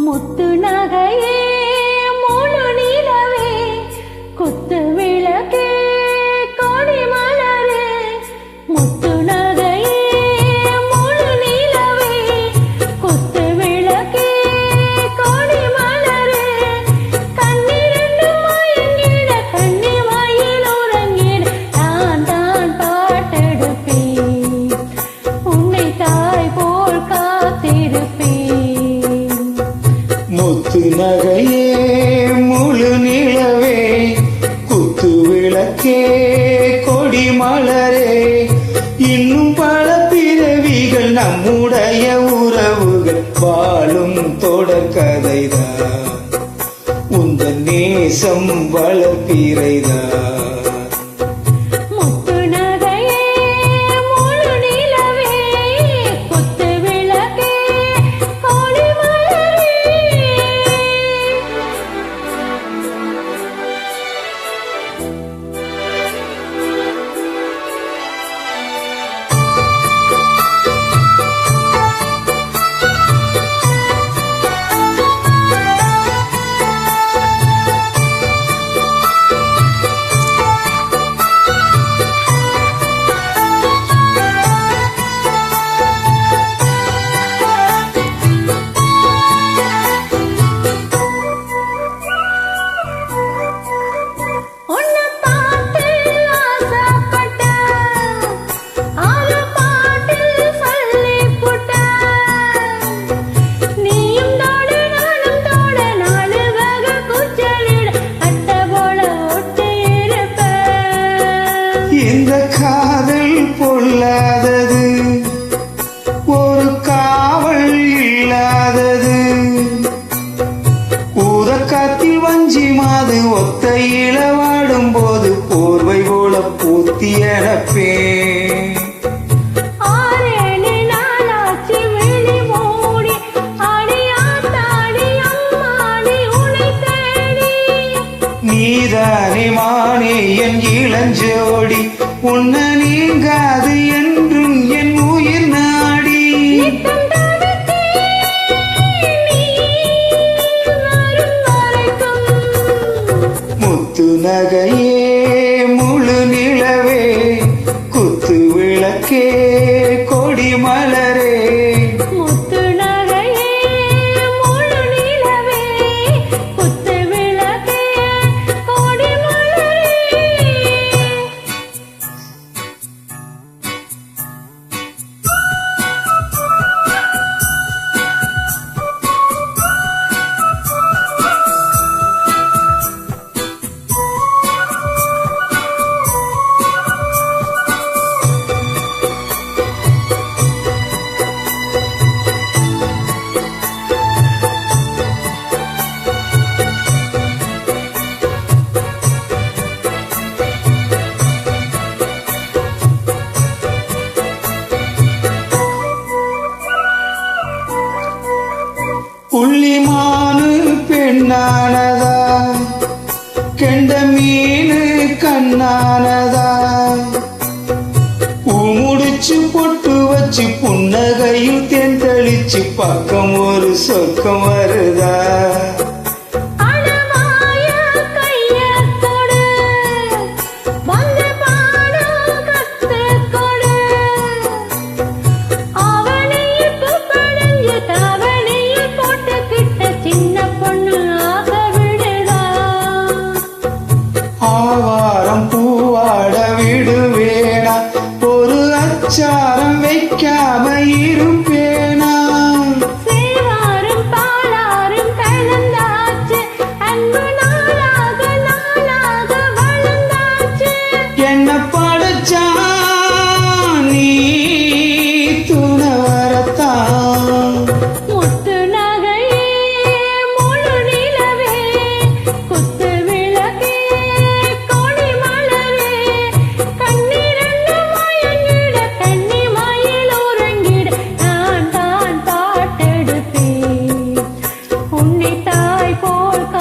முத்து நகையே முழு நிலவே குத்து விளக்கே கொடி மலரே முத்து நகையே முழு நிலவே குத்து விளக்கே கொடி மலரே கண்ணிரண்டு மயங்கிட கண்ணி மயில் உறங்கிட நான் தான் பாட்டெடுப்பேன் உன்னை தாய் போல் காத்திருப்பேன் முத்து நகையே முழு நிலவே குத்து விளக்கே கொடி மலரே இன்னும் பல பிறவிகள் நம்முடைய உறவுகள் வாழும் தொடர் கதைதான் உந்தன் நேசம் வளர்ப்பிறைதான் இந்த காதல் பொல்லாதது ஒரு காவல் இல்லாதது ஊதக்காத்தில் வஞ்சி மாது ஒத்தையில வாடும் போது போர்வை போல பூத்தியடப்பே நீதானே மானே என் இளஞ்சோடி உன்ன நீங்காது என்றும் என் உயிர் நாடி முத்து நகையே முழு நிலவே குத்து விளக்கே கொடி மலரே புள்ளிமானு பெண்ணானதா கெண்ட மீனு கண்ணானதா பூமுடிச்சு பொட்டு வச்சு புன்னகையில் தேன் தெளிச்சு பக்கம் ஒரு சொர்க்கம் வருதா ஆவாரம் பூவாட விடுவேனா ஒரு அச்சாரம் வைக்காம இருப்பேனா சேவாரும் பாலாரும் கலந்த தாய் போல்